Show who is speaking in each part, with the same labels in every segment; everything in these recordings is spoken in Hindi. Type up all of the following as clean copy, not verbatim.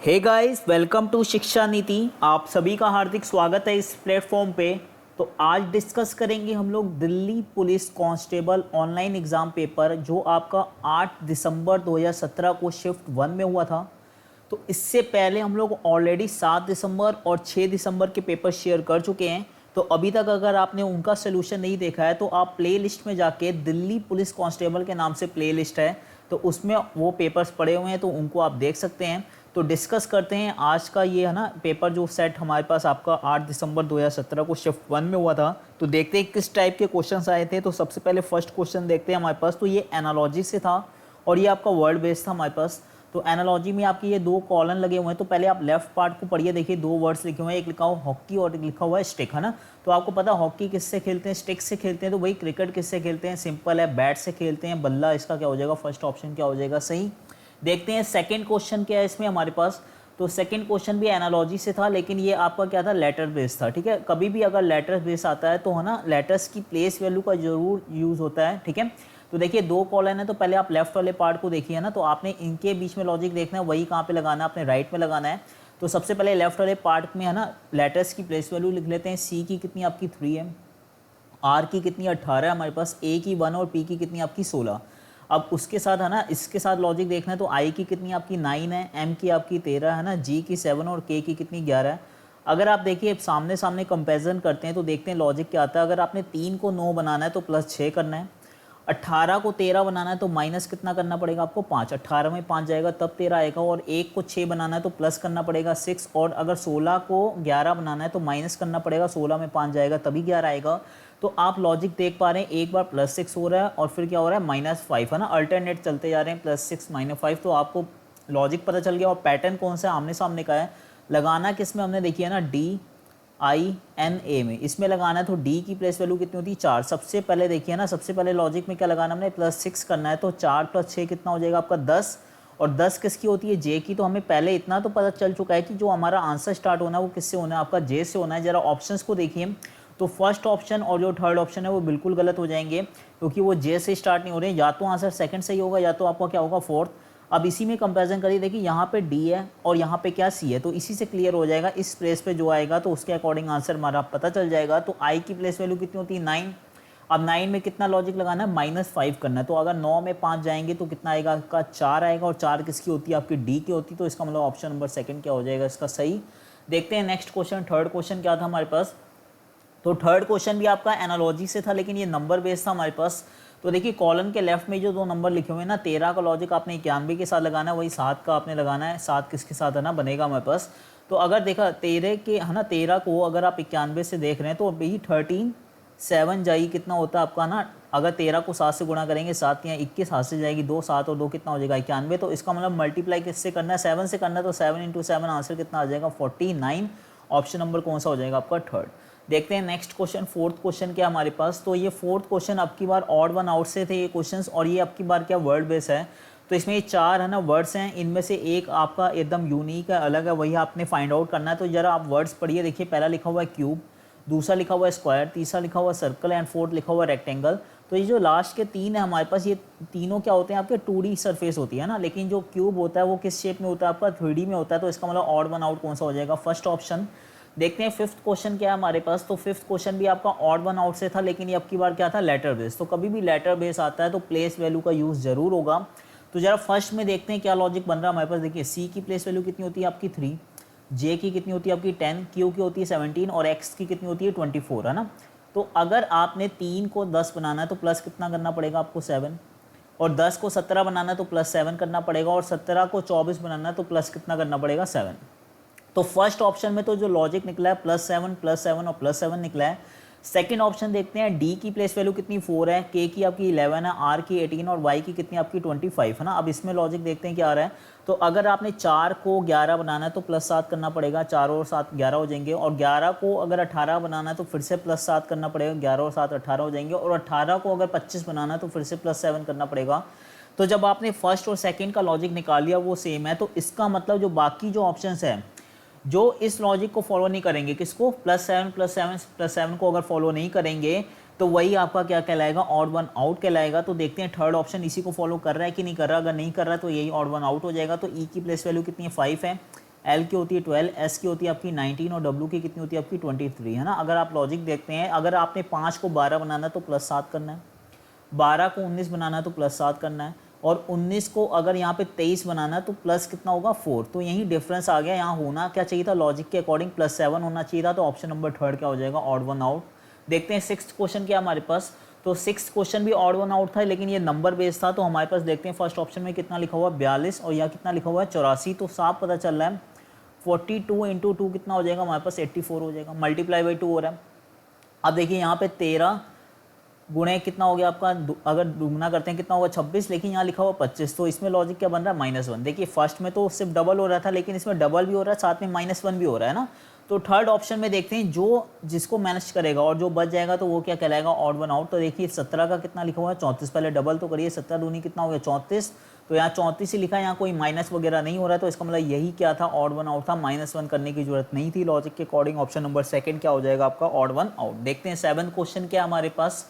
Speaker 1: हे गाइस, वेलकम टू शिक्षा नीति। आप सभी का हार्दिक स्वागत है इस प्लेटफॉर्म पे। तो आज डिस्कस करेंगे हम लोग Delhi police constable online exam paper जो आपका 8 दिसंबर 2017 को शिफ्ट 1 में हुआ था। तो इससे पहले हम लोग ऑलरेडी 7 दिसंबर और 6 दिसंबर के पेपर शेयर कर चुके हैं। तो अभी तक अगर आपने उनका सोल्यूशन नहीं देखा है तो आप प्ले लिस्ट में जाके दिल्ली पुलिस कांस्टेबल के नाम से प्ले लिस्ट है, तो उसमें वो पेपर्स पड़े हुए हैं, तो उनको आप देख सकते हैं। तो डिस्कस करते हैं आज का ये है ना पेपर जो सेट हमारे पास आपका 8 दिसंबर 2017 को शिफ्ट 1 में हुआ था। तो देखते हैं किस टाइप के क्वेश्चंस आए थे। तो सबसे पहले फर्स्ट क्वेश्चन देखते हैं हमारे पास। तो ये एनालॉजी से था और ये आपका वर्ड बेस्ड था हमारे पास। तो एनालॉजी में आपके ये दो कॉलन लगे हुए हैं। तो पहले आप लेफ्ट पार्ट को पढ़िए, देखिए दो वर्ड्स लिखे हुए हैं, एक लिखा हुआ हॉकी और एक लिखा हुआ है स्टिक, है ना। तो आपको पता है हॉकी किससे खेलते हैं, स्टिक से खेलते हैं। तो वही क्रिकेट किससे खेलते हैं, सिंपल है, बैट से खेलते हैं, बल्ला। इसका क्या हो जाएगा, फर्स्ट ऑप्शन क्या हो जाएगा, सही। देखते हैं सेकंड क्वेश्चन क्या है इसमें हमारे पास। तो सेकंड क्वेश्चन भी एनालॉजी से था, लेकिन ये आपका क्या था, लेटर बेस था। ठीक है, कभी भी अगर लेटर बेस आता है तो है ना लेटर्स की प्लेस वैल्यू का जरूर यूज़ होता है। ठीक है, तो देखिए दो कॉलन है, तो पहले आप लेफ्ट वाले पार्ट को देखिए ना। तो आपने इनके बीच में लॉजिक देखना है, वही कहाँ पे लगाना है, आपने राइट में लगाना है। तो सबसे पहले लेफ्ट वाले पार्ट में है ना लेटर्स की प्लेस वैल्यू लिख लेते हैं। सी की कितनी आपकी 3 है, आर की कितनी 18 है हमारे पास, ए की 1 और पी की कितनी आपकी 16। अब उसके साथ है ना इसके साथ लॉजिक देखना है। तो आई की कितनी आपकी 9 है, एम की आपकी 13 है ना, जी की 7 और के की कितनी 11 है। अगर आप देखिए सामने सामने कंपैरिजन करते हैं तो देखते हैं लॉजिक क्या आता है। अगर आपने 3 को 9 बनाना है तो प्लस 6 करना है, 18 को 13 बनाना है तो माइनस कितना करना पड़ेगा आपको 5, 18 में 5 जाएगा तब 13 आएगा। और 1 को 6 बनाना है तो प्लस करना पड़ेगा 6। और अगर 16 को 11 बनाना है तो माइनस करना पड़ेगा, 16 में 5 जाएगा तभी 11 आएगा। तो आप लॉजिक देख पा रहे हैं, एक बार +6 हो रहा है और फिर क्या हो रहा है -5, है ना, अल्टरनेट चलते जा रहे हैं +6 -5। तो आपको लॉजिक पता चल गया। और पैटर्न कौन सा आमने सामने का है, लगाना किस में हमने देखिए ना DINA में, इसमें लगाना है। तो D की प्लेस वैल्यू कितनी होती है 4। सबसे पहले देखिए ना, सबसे पहले लॉजिक में क्या लगाना हमने, +6 करना है। तो 4 + 6 कितना हो जाएगा आपका 10। और 10 किसकी होती है, J की। तो हमें पहले इतना तो पता चल चुका है कि जो हमारा आंसर स्टार्ट होना है वो किससे होना है, आपका J से होना है। जरा ऑप्शंस को देखिए, तो फर्स्ट ऑप्शन और जो थर्ड ऑप्शन है वो बिल्कुल गलत हो जाएंगे, क्योंकि वो J से स्टार्ट नहीं हो रहे हैं। या तो आंसर सेकंड सही होगा या तो आपका क्या होगा फोर्थ। अब इसी में कंपैरिजन करिए, देखिए यहाँ पे D है और यहाँ पे क्या C है, तो इसी से क्लियर हो जाएगा। इस प्लेस पे जो आएगा तो उसके अकॉर्डिंग आंसर हमारा पता चल जाएगा। तो I की प्लेस वैल्यू कितनी होती है 9। अब 9 में कितना लॉजिक लगाना है, -5 करना है। तो अगर 9 में 5 जाएंगे तो कितना आएगा आपका 4 आएगा। और 4 किसकी होती है, आपकी D की होती है। तो इसका मतलब ऑप्शन नंबर सेकंड क्या हो जाएगा इसका सही। देखते हैं नेक्स्ट क्वेश्चन, थर्ड क्वेश्चन क्या था हमारे पास। तो थर्ड क्वेश्चन भी आपका एनालॉजी से था, लेकिन ये नंबर बेस्ड था हमारे पास। तो देखिए कॉलम के लेफ्ट में जो दो नंबर लिखे हुए हैं ना, 13 का लॉजिक आपने 91 के साथ लगाना है, वही 7 का आपने लगाना है। 7 किसके साथ है ना बनेगा हमारे पास। तो अगर देखा 13 के है ना, 13 को अगर आप 91 से देख रहे हैं तो अभी 13 7 जाएगी, कितना होता है आपका ना, अगर 13 को 7 से गुणा करेंगे 7 या 21 हाथ से जाएगी 2, 7 और 2 कितना हो जाएगा 91। तो इसका मतलब मल्टीप्लाई किससे करना है, 7 से करना है। तो 7 × 7 आंसर कितना आ जाएगा 49। ऑप्शन नंबर कौन सा हो जाएगा आपका थर्ड। देखते हैं नेक्स्ट क्वेश्चन, फोर्थ क्वेश्चन क्या हमारे पास। तो ये फोर्थ क्वेश्चन अब की बार ऑड वन आउट से थे ये क्वेश्चंस, और ये अब की बार क्या वर्ड बेस है। तो इसमें ये 4 है ना वर्ड्स हैं, इनमें से एक आपका एकदम यूनिक है, अलग है, वही आपने फाइंड आउट करना है। तो जरा आप वर्ड्स पढ़िए, देखिए पहला लिखा हुआ है क्यूब, दूसरा लिखा हुआ है स्क्वायर, तीसरा लिखा हुआ है सर्कल एंड फोर्थ लिखा हुआ है रेक्टेंगल। तो ये जो लास्ट के 3 है हमारे पास, ये तीनों क्या होते हैं आपके 2D सरफेस होती है ना, लेकिन जो क्यूब होता है वो किस शेप में होता है आपका 3D में होता है। तो इसका मतलब ऑड वन आउट कौन सा हो जाएगा, फर्स्ट ऑप्शन। देखते हैं फिफ्थ क्वेश्चन क्या है हमारे पास। तो फिफ्थ क्वेश्चन भी आपका ऑड वन आउट से था, लेकिन ये अब की बार क्या था लेटर बेस। तो कभी भी लेटर बेस आता है तो प्लेस वैल्यू का यूज़ जरूर होगा। तो जरा फर्स्ट में देखते हैं क्या लॉजिक बन रहा है हमारे पास। देखिए सी की प्लेस वैल्यू कितनी होती है आपकी 3, जे की कितनी होती है आपकी 10, क्यू की होती है 17 और एक्स की कितनी होती है 24, है ना। तो अगर आपने 3 को 10 बनाना है तो प्लस कितना करना पड़ेगा आपको 7, और 10 को 17 बनाना है तो +7 करना पड़ेगा, और 17 को 24 बनाना है तो प्लस कितना करना पड़ेगा 7। तो फर्स्ट ऑप्शन में तो जो लॉजिक निकला है +7 +7 और +7 निकला है। सेकंड ऑप्शन देखते हैं, डी की प्लेस वैल्यू कितनी 4 है, के की आपकी 11 है, आर की 18 और वाई की कितनी आपकी 25, है ना। अब इसमें लॉजिक देखते हैं क्या आ रहा है। तो अगर आपने 4 को 11 बनाना है तो +7 करना पड़ेगा, 4 और 7 11 हो जाएंगे। और 11 को अगर 18 बनाना है तो फिर से +7 करना पड़ेगा, 11 और 7 18 हो जाएंगे। और 18 को अगर 25 बनाना है तो फिर से +7 करना पड़ेगा। तो जब आपने फर्स्ट और सेकेंड का लॉजिक निकाल लिया वो सेम है, तो इसका मतलब जो बाकी जो ऑप्शन है जो इस लॉजिक को फॉलो नहीं करेंगे, किसको +7 +7 +7 को अगर फॉलो नहीं करेंगे तो वही आपका क्या कहलाएगा, ऑड वन आउट कहलाएगा। तो देखते हैं थर्ड ऑप्शन इसी को फॉलो कर रहा है कि नहीं कर रहा। अगर नहीं कर रहा है तो यही ऑड वन आउट हो जाएगा। तो ई की प्लेस वैल्यू कितनी है 5 है, एल की होती है 12, एस की होती है आपकी 19 और डब्ल्यू की कितनी होती है आपकी 23 है ना। अगर आप लॉजिक देखते हैं, अगर आपने 5 को 12 बनाना है तो +7 करना है, 12 को 19 बनाना है तो +7 करना है, और 19 को अगर यहाँ पे 23 बनाना है तो प्लस कितना होगा 4। तो यही डिफरेंस आ गया। यहाँ होना क्या चाहिए था लॉजिक के अकॉर्डिंग +7 होना चाहिए था। तो ऑप्शन नंबर 3 क्या हो जाएगा, ऑड वन आउट। देखते हैं 6th क्वेश्चन क्या हमारे पास। तो 6th क्वेश्चन भी ऑड वन आउट था, लेकिन ये नंबर बेस्ड था। तो हमारे पास देखते हैं फर्स्ट ऑप्शन में कितना लिखा हुआ है 42 और यहाँ कितना लिखा हुआ है 84। तो साफ पता चल रहा है 42 × 2 कितना हो जाएगा हमारे पास 84 हो जाएगा, मल्टीप्लाई बाई 2 हो रहा है। अब देखिए यहाँ पे 13 गुणे कितना हो गया आपका, अगर दुगना करते हैं कितना होगा 26, लेकिन यहाँ लिखा हुआ 25। तो इसमें लॉजिक क्या बन रहा है -1। देखिए फर्स्ट में तो सिर्फ डबल हो रहा था, लेकिन इसमें डबल भी हो रहा है साथ में -1 भी हो रहा है ना। तो थर्ड ऑप्शन में देखते हैं जो जिसको मैनेज करेगा और जो बच जाएगा तो वो क्या कहलाएगा, ऑड वन आउट। तो देखिए 17 का कितना लिखा हुआ है 34, पहले डबल तो करिए, 17 दूनी कितना हो गया 34। तो यहाँ 34 ही लिखा है, यहाँ कोई माइनस वगैरह नहीं हो रहा है। तो इसका मतलब यही क्या था, ऑड वन आउट था, -1 करने की जरूरत नहीं थी लॉजिक के अकॉर्डिंग। ऑप्शन नंबर 2 क्या हो जाएगा आपका, ऑड वन आउट। देखते हैं 7th क्वेश्चन क्या है हमारे पास।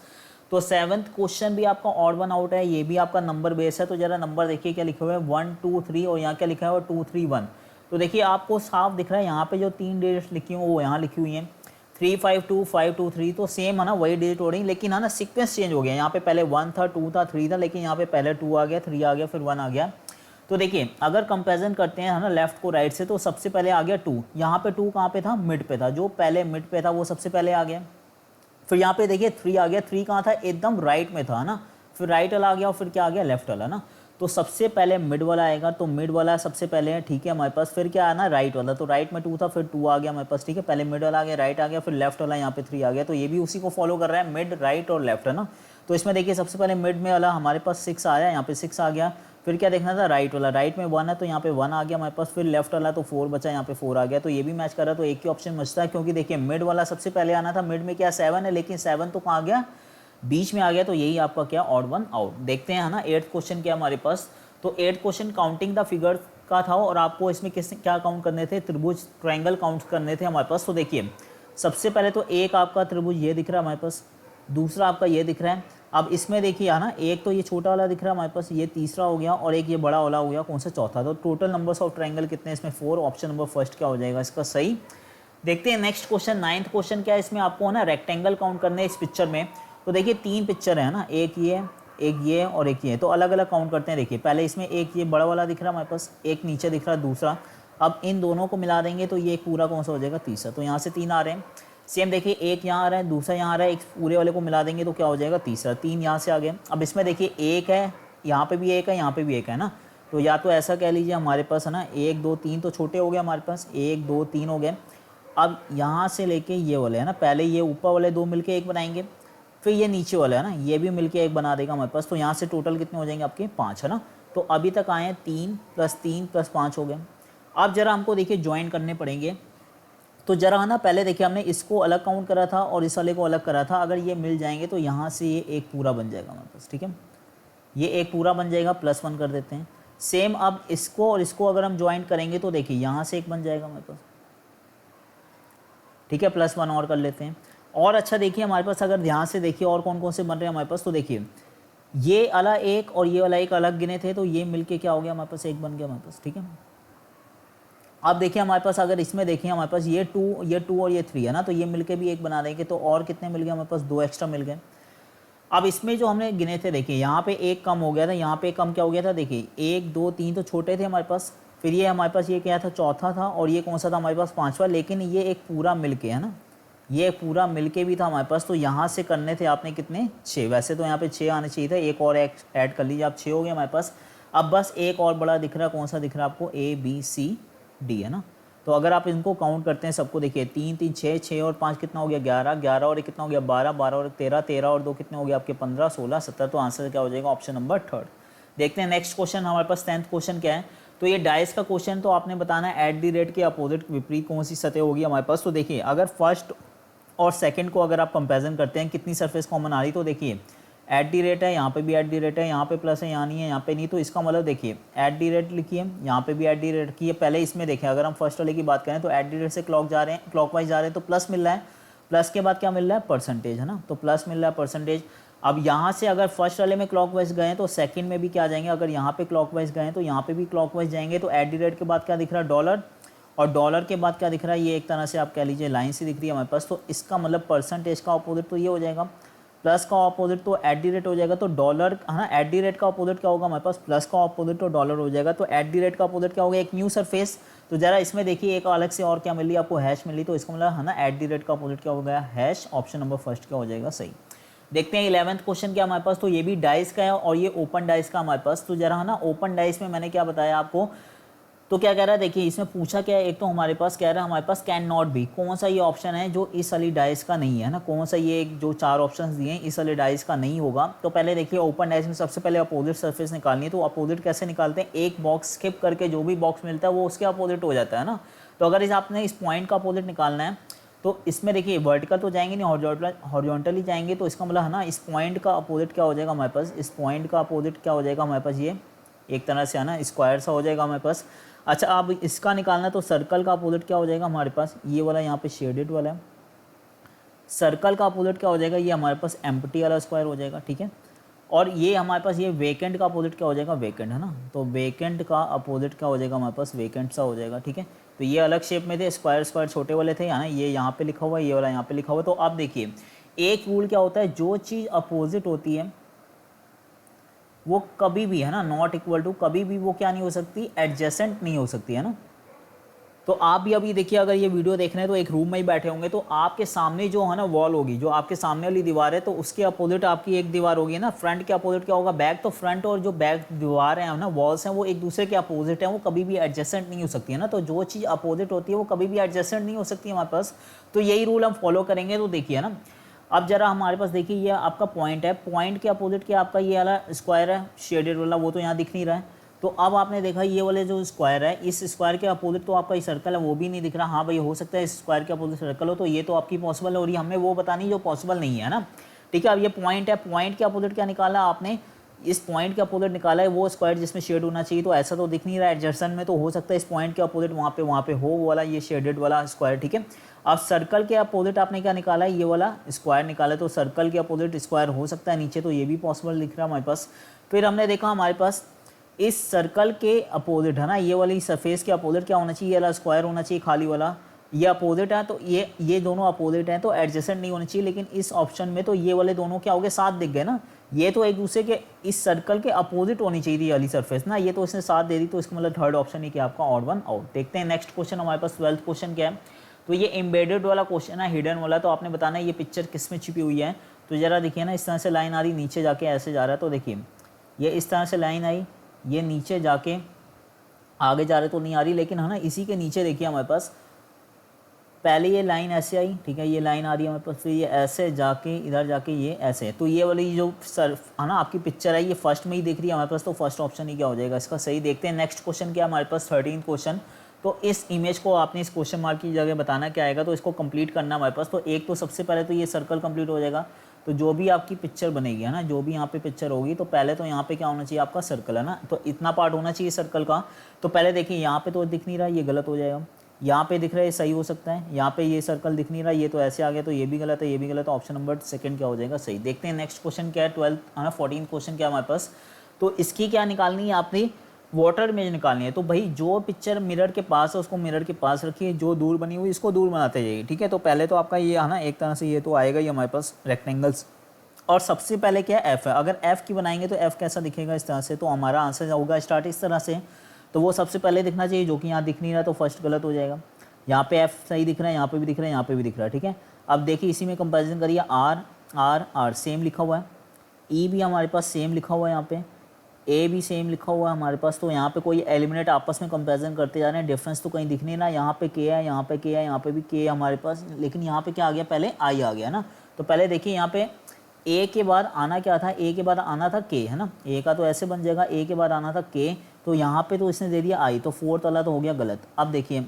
Speaker 1: तो 7th क्वेश्चन भी आपका ऑड वन आउट है, ये भी आपका नंबर बेस है। तो जरा नंबर देखिए क्या लिखा हुआ है 1 2 3 और यहाँ क्या लिखा हुआ है 2 3 1। तो देखिए आपको साफ दिख रहा है यहाँ पे जो 3 डिजिट्स लिखी हुई वो यहाँ लिखी हुई हैं 3 5 2 5 2 3। तो सेम है ना, वही डिजिट हो रही, लेकिन है ना सीक्वेंस चेंज हो गया। यहाँ पे पहले 1 था, 2 था, 3 था, लेकिन यहाँ पे पहले 2 आ गया, 3 आ गया, फिर 1 आ गया। तो देखिए अगर कंपैरिजन करते हैं है ना लेफ्ट को राइट से, तो सबसे पहले आ गया 2। यहाँ पे 2 कहाँ पे था, मिड पे था, जो पहले मिड पे था वो सबसे पहले आ गया। फिर यहाँ पे देखिए 3 आ गया, 3 कहाँ था, एकदम राइट में था ना, फिर राइट वाला आ गया और फिर क्या आ गया, लेफ्ट वाला ना। तो सबसे पहले मिड वाला आएगा, तो मिड वाला सबसे पहले है, ठीक है हमारे पास। फिर क्या आना, राइट वाला, तो राइट में 2 था, फिर 2 आ गया हमारे पास, ठीक है। पहले मिड वाला आ गया, राइट आ गया, फिर लेफ्ट वाला यहाँ पे 3 आ गया। तो ये भी उसी को फॉलो कर रहा है, मिड राइट और लेफ्ट है ना। तो इसमें देखिए सबसे पहले मिड में वाला हमारे पास 6 आया, यहाँ पे 6 आ गया। फिर क्या देखना था, राइट वाला, राइट में 1 है तो यहाँ पे 1 आ गया हमारे पास। फिर लेफ्ट वाला तो 4 बचा, यहाँ पे 4 आ गया। तो ये भी मैच कर रहा है, तो एक ही ऑप्शन बचता है, क्योंकि देखिए मिड वाला सबसे पहले आना था। मिड में क्या 7 है, लेकिन 7 तो कहाँ आ गया, बीच में आ गया। तो यही आपका क्या, ऑड वन आउट। देखते हैं है ना 8th क्वेश्चन क्या हमारे पास। तो 8th question counting the figure का था, और आपको इसमें किस क्या काउंट करने थे, त्रिभुज ट्रायंगल काउंट करने थे हमारे पास। तो देखिए सबसे पहले तो एक आपका त्रिभुज ये दिख रहा है हमारे पास, दूसरा आपका ये दिख रहा है। अब इसमें देखिए ना, एक तो ये छोटा वाला दिख रहा है हमारे पास, ये तीसरा हो गया, और एक ये बड़ा वाला हो गया, कौन सा, चौथा। तो टोटल नंबर्स ऑफ ट्रायंगल कितने हैं इसमें 4। ऑप्शन नंबर फर्स्ट क्या हो जाएगा इसका सही। देखते हैं नेक्स्ट क्वेश्चन 9th क्वेश्चन क्या है। इसमें आपको है ना रेक्टेंगल काउंट करने इस पिक्चर में। तो देखिए 3 पिक्चर है ना, एक ये और एक ये। तो अलग अलग काउंट करते हैं। देखिए पहले इसमें एक ये बड़ा वाला दिख रहा है हमारे पास, एक नीचे दिख रहा है दूसरा। अब इन दोनों को मिला देंगे तो ये पूरा कौन सा हो जाएगा, तीसरा। तो यहाँ से 3 आ रहे हैं। सेम देखिए एक यहाँ आ रहा है, दूसरा यहाँ आ रहा है, एक पूरे वाले को मिला देंगे तो क्या हो जाएगा, तीसरा। 3 यहाँ से आ गए। अब इसमें देखिए एक है, यहाँ पे भी एक है, यहाँ पे भी एक है ना। तो या तो ऐसा कह लीजिए हमारे पास है ना 1 2 3 तो छोटे हो गए हमारे पास, 1 2 3 हो गए। अब यहाँ से लेके ये वाले है ना, पहले ये ऊपर वाले 2 मिलके एक बनाएंगे, फिर ये नीचे वाला है ना, ये भी मिलके एक बना देगा हमारे पास। तो यहाँ से टोटल कितने हो जाएंगे आपके, 5 है ना। तो अभी तक आए हैं 3 + 3 + 5 हो गए। अब जरा हमको देखिए ज्वाइन करने पड़ेंगे। तो जरा ना पहले देखिए हमने इसको अलग काउंट करा था और इस वाले को अलग करा था। अगर ये मिल जाएंगे तो यहाँ से ये एक पूरा बन जाएगा हमारे पास, ठीक है। ये एक पूरा बन जाएगा, +1 कर देते हैं। सेम अब इसको और इसको अगर हम ज्वाइन करेंगे तो देखिए यहाँ से एक बन जाएगा हमारे पास, ठीक है। +1 और कर लेते हैं। और अच्छा देखिए हमारे पास अगर ध्यान से देखिए और कौन कौन से बन रहे हैं हमारे पास। तो देखिए ये वाला एक और ये वाला एक अलग गिने थे, तो ये मिलके क्या हो गया हमारे पास, एक बन गया हमारे पास, ठीक है। अब देखिए हमारे पास अगर इसमें देखिए हमारे पास ये 2 और ये 3 है ना, तो ये मिलके भी एक बना देंगे। तो और कितने मिल गए हमारे पास, 2 एक्स्ट्रा मिल गए। अब इसमें जो हमने गिने थे देखिए यहाँ पे एक कम हो गया था, यहाँ पे कम क्या हो गया था, देखिए 1 2 3 तो छोटे थे हमारे पास। फिर ये हमारे पास ये क्या था, चौथा था, और ये कौन सा था हमारे पास, 5वां। लेकिन ये एक पूरा मिलके है ना, ये पूरा मिलके भी था हमारे पास। तो यहाँ से करने थे आपने कितने, 6। वैसे तो यहाँ पे 6 आने चाहिए था, एक और ऐड कर लीजिए आप, 6 हो गए हमारे पास। अब बस एक और बड़ा दिख रहा है, कौन सा दिख रहा है आपको, ABCD है ना। तो अगर आप इनको काउंट करते हैं सबको, देखिए 3 3 6 6 और 5 कितना हो गया, 11 11 और 1 कितना हो गया, 12 12 और 13 13 और 2 कितने हो गया आपके, 15 16 17। तो आंसर क्या हो जाएगा, ऑप्शन नंबर 3। देखते हैं नेक्स्ट क्वेश्चन हमारे पास 10th क्वेश्चन क्या है। तो ये डाइस का क्वेश्चन, तो आपने बताना है @ के अपोजिट विपरीत कौन सी सतह होगी हमारे पास। तो देखिए अगर फर्स्ट और सेकंड को अगर आप कंपैरिजन करते हैं कितनी सरफेस कॉमन आ रही, तो देखिए @ है, यहाँ पे भी @ है, यहाँ पे प्लस है, यहाँ नहीं है, यहाँ पे नहीं। तो इसका मतलब देखिए @ लिखिए, यहाँ पे भी @ लिखिए। पहले इसमें देखें अगर हम फर्स्ट वाले की बात करें तो @ से क्लॉकवाइज जा रहे हैं, तो प्लस मिल रहा है। प्लस के बाद क्या मिल रहा है, परसेंटेज है ना, तो प्लस मिल रहा है परसेंटेज। अब यहाँ से अगर फर्स्ट वाले में क्लॉकवाइज गए तो सेकंड में भी क्या जाएंगे, अगर यहाँ पे क्लॉकवाइज गए तो यहाँ पे भी क्लॉकवाइज जाएंगे। तो @ के बाद क्या दिख रहा है, डॉलर, और डॉलर के बाद क्या दिख रहा है, ये एक तरह से आप कह लीजिए लाइन सी दिख रही है हमारे पास, तो इसका मतलब परसेंटेज का अपोजिट तो ये हो जाएगा, प्लस का अपोजिट तो एट दी रेट हो जाएगा, तो डॉलर है ना, एट दी रेट का अपोजिट क्या होगा हमारे पास, प्लस का अपोजिट तो डॉलर हो जाएगा, तो एट दी रेट का अपोजिट क्या होगा, एक न्यू सरफेस। तो जरा इसमें देखिए एक अलग से और क्या मिली आपको, हैश मिली, तो इसका मतलब है ना एट दी रेट का अपोजिट क्या हो गया, हैश। ऑप्शन नंबर फर्स्ट क्या हो जाएगा सही। देखते हैं 11th क्वेश्चन क्या हमारे पास, तो ये भी डाइस का है और ये ओपन डाइस का हमारे पास। तो जरा है ना ओपन डाइस में मैंने क्या बताया आपको, तो क्या कह रहा है देखिए, इसमें पूछा क्या है, एक तो हमारे पास कह रहा है हमारे पास कैन नॉट बी, कौन सा ये ऑप्शन है जो इस वाली डाइस का नहीं है ना, कौन सा ये जो 4 ऑप्शंस दिए हैं इस वाले डाइस का नहीं होगा। तो पहले देखिए ओपन डाइस में सबसे पहले अपोजिट सरफेस निकालनी है, तो अपोजिट कैसे निकालते हैं, एक बॉक्स स्किप करके जो भी बॉक्स मिलता है वो उसके अपोजिट हो जाता है ना। तो अगर इस आपने इस पॉइंट का अपोजिट निकालना है, तो इसमें देखिए वर्टिकल तो जाएंगे नहीं, हॉरिजॉन्टली जाएंगे, तो इसका मतलब है ना इस पॉइंट का अपोजिट क्या हो जाएगा हमारे पास, इस पॉइंट का अपोजिट क्या हो जाएगा हमारे पास, ये एक तरह से है ना स्क्वायर सा हो जाएगा हमारे पास। अच्छा अब इसका निकालना है, तो सर्कल का अपोजिट क्या हो जाएगा हमारे पास, ये वाला यहाँ पे शेडेड वाला है, सर्कल का अपोजिट क्या हो जाएगा, ये हमारे पास एम्प्टी वाला स्क्वायर हो जाएगा, ठीक है। और ये हमारे पास ये वेकेंट का अपोजिट क्या हो जाएगा, वेकेंट है ना, तो वेकेंट का अपोजिट क्या हो जाएगा हमारे पास, वेकेंट सा हो जाएगा, ठीक है। तो ये अलग शेप में थे, स्क्वायर स्क्वायर छोटे वाले थे, है ना, ये यहाँ पे लिखा हुआ है, ये वाला यहाँ पे लिखा हुआ है। तो आप देखिए एक रूल क्या होता है, जो चीज़ अपोजिट होती है वो कभी भी है ना नॉट इक्वल टू, कभी भी वो क्या नहीं हो सकती, एडजेसेंट नहीं हो सकती, है ना। तो आप भी अभी देखिए अगर ये वीडियो देख रहे हैं तो एक रूम में ही बैठे होंगे, तो आपके सामने जो है ना वॉल होगी, जो आपके सामने वाली दीवार है, तो उसके अपोजिट आपकी एक दीवार होगी ना, फ्रंट के अपोजिट क्या होगा, बैक। तो फ्रंट और जो बैक दीवार है ना, वॉल्स हैं, वो एक दूसरे के अपोजिट है, वो कभी भी एडजेसेंट नहीं हो सकती है ना। तो जो चीज़ अपोजिट होती है वो कभी भी एडजेसेंट नहीं हो सकती है हमारे पास। तो यही रूल हम फॉलो करेंगे। तो देखिए ना, अब जरा हमारे पास देखिए ये आपका पॉइंट है, पॉइंट के अपोजिट क्या आपका ये वाला स्क्वायर है शेडेड वाला, वो तो यहाँ दिख नहीं रहा है। तो अब आपने देखा ये वाले जो स्क्वायर है, इस स्क्वायर के अपोजिट तो आपका ये सर्कल है, वो भी नहीं दिख रहा। हाँ भाई हो सकता है इस स्क्वायर के अपोजिट सर्कल हो, तो ये तो आपकी पॉसिबल है और ये हमें वो बतानी जो पॉसिबल नहीं है ना, ठीक है। अब ये पॉइंट है, पॉइंट के अपोजिट क्या निकाला आपने, इस पॉइंट के अपोजिट निकाला है वो स्क्वायर जिसमें शेड होना चाहिए, तो ऐसा तो दिख नहीं रहा है एडजस्टमेंट में, तो हो सकता है इस पॉइंट के अपोजिट वहाँ पे हो वो वाला ये शेडेड वाला स्क्वायर, ठीक है। अब सर्कल के अपोजिट आपने क्या निकाला है, ये वाला स्क्वायर निकाला है, तो सर्कल के अपोजिट स्क्वायर हो सकता है नीचे, तो ये भी पॉसिबल दिख रहा है हमारे पास। फिर हमने देखा हमारे पास इस सर्कल के अपोजिट है ना, ये वाली सरफेस के अपोजिट क्या होना चाहिए, ये वाला स्क्वायर होना चाहिए खाली वाला, ये अपोजिट है, तो ये दोनों अपोजिट हैं, तो एडजेसेंट नहीं होनी चाहिए। लेकिन इस ऑप्शन में तो ये वाले दोनों क्या हो गए, साथ दिख गए ना, ये तो एक दूसरे के इस सर्कल के अपोजिट होनी चाहिए थी वाली सरफेस ना, ये तो इसने साथ दे दी, तो इसका मतलब थर्ड ऑप्शन ही क्या आपका ऑड वन आउट। देखते हैं नेक्स्ट क्वेश्चन हमारे पास 12th क्वेश्चन क्या है। तो ये एम्बेडेड वाला क्वेश्चन है, हिडन वाला, तो आपने बताना है ये पिक्चर किस में छिपी हुई है। तो जरा देखिए ना, इस तरह से लाइन आ रही, नीचे जाके ऐसे जा रहा है, तो देखिए ये इस तरह से लाइन आई, ये नीचे जाके आगे जा रहे तो नहीं आ रही, लेकिन है ना इसी के नीचे देखिए हमारे पास पहले ये लाइन ऐसे आई, ठीक है, ये लाइन आ रही है हमारे पास, फिर ये ऐसे जाके इधर जाके ये ऐसे है। तो ये वाली जो सर है ना आपकी पिक्चर है, ये फर्स्ट में ही दिख रही है हमारे पास, तो फर्स्ट ऑप्शन ही क्या हो जाएगा इसका सही। देखते हैं नेक्स्ट क्वेश्चन क्या है हमारे पास 13th क्वेश्चन। तो इस इमेज को आपने इस क्वेश्चन मार्क की जगह बताना क्या आएगा, तो इसको कंप्लीट करना हमारे पास। तो एक तो सबसे पहले तो ये सर्कल कंप्लीट हो जाएगा, तो जो भी आपकी पिक्चर बनेगी है ना, जो भी यहाँ पे पिक्चर होगी, तो पहले तो यहाँ पे क्या होना चाहिए आपका सर्कल है ना, तो इतना पार्ट होना चाहिए सर्कल का। तो पहले देखिए यहाँ पे तो दिख नहीं रहा, ये गलत हो जाएगा, यहाँ पे दिख रहा है ये सही हो सकता है, यहाँ पे ये सर्कल दिख नहीं रहा, ये तो ऐसे आ गया, तो ये भी गलत है, ये भी गलत है, ऑप्शन नंबर सेकंड क्या हो जाएगा सही। देखते हैं नेक्स्ट क्वेश्चन क्या है 12th है ना 14th क्वेश्चन क्या है हमारे पास। तो इसकी क्या निकालनी है आपने, वाटर इमेज निकालनी है। तो भाई जो पिक्चर मिरर के पास है उसको मिरर के पास रखिए, जो दूर बनी हुई इसको दूर बनाते जाइए, ठीक है। तो पहले तो आपका ये है ना एक तरह से ये तो आएगा ही हमारे पास रेक्टेंगल्स, और सबसे पहले क्या है एफ है, अगर एफ की बनाएंगे तो एफ कैसा दिखेगा इस तरह से, तो हमारा आंसर होगा स्टार्ट इस तरह से, तो वो सबसे पहले दिखना चाहिए, जो कि यहाँ दिख नहीं रहा, तो फर्स्ट गलत हो जाएगा। यहाँ पे एफ सही दिख रहा है, यहाँ पे भी दिख रहा है, यहाँ पे भी दिख रहा है, ठीक है। अब देखिए इसी में कंपैरिजन करिए, आर आर आर सेम लिखा हुआ है, ई भी हमारे पास सेम लिखा हुआ है, यहाँ पे ए भी सेम लिखा हुआ है हमारे पास, तो यहाँ पे कोई एलिमिनेट आपस में कंपैरिजन करते जा रहे हैं, डिफरेंस तो कहीं दिख नहीं ना, यहाँ पे के है, यहाँ पे के है, यहाँ पे भी के है हमारे पास, लेकिन यहाँ पे क्या आ गया, पहले आई आ गया ना। तो पहले देखिए यहाँ पे ए के बाद आना क्या था, ए के बाद आना था के, है ना, ए का तो ऐसे बन जाएगा, ए के बाद आना था के, तो यहाँ पे तो इसने दे दिया आई, तो फोर्थ वाला तो हो गया गलत। अब देखिए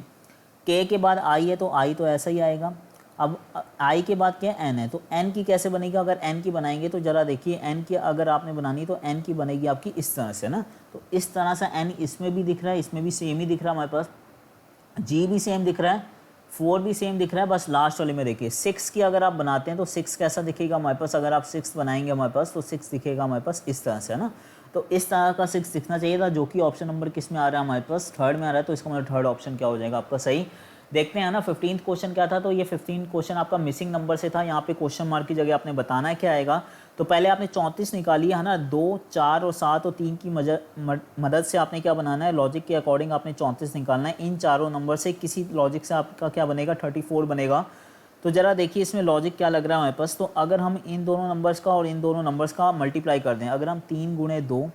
Speaker 1: के बाद आई है, तो आई तो ऐसा ही आएगा। अब आई के बाद क्या एन है, तो एन की कैसे बनेगी, अगर एन की बनाएंगे तो जरा देखिए एन की अगर आपने बनानी तो एन की बनेगी आपकी इस तरह से ना, तो इस तरह से एन इसमें भी दिख रहा है, इसमें भी सेम ही दिख रहा है हमारे पास, जी भी सेम दिख रहा है, 4 भी सेम दिख रहा है, बस लास्ट वाले में देखिए 6 की अगर आप बनाते हैं तो 6 कैसा दिखेगा हमारे पास, अगर आप 6 बनाएंगे हमारे पास तो 6 दिखेगा हमारे पास इस तरह से है ना। तो इस तरह का सिक्स दिखना चाहिए था, जो कि ऑप्शन नंबर किस में आ रहा है हमारे पास, थर्ड में आ रहा है। तो इसका मतलब थर्ड ऑप्शन क्या हो जाएगा आपका सही। देखते हैं ना 15th क्वेश्चन क्या था। तो ये 15th क्वेश्चन आपका मिसिंग नंबर से था। यहाँ पे क्वेश्चन मार्क की जगह आपने बताना है क्या आएगा। तो पहले आपने 34 निकाली है ना, 2, 4 और 7 और 3 की मदद से आपने क्या बनाना है, लॉजिक के अकॉर्डिंग आपने 34 निकालना है। इन चारों नंबर से किसी लॉजिक से आपका क्या बनेगा, 34 बनेगा। तो ज़रा देखिए इसमें लॉजिक क्या लग रहा है हमारे पास। तो अगर हम इन दोनों नंबर्स का और इन दोनों नंबर्स का मल्टीप्लाई कर दें, अगर हम 3 गुणे 2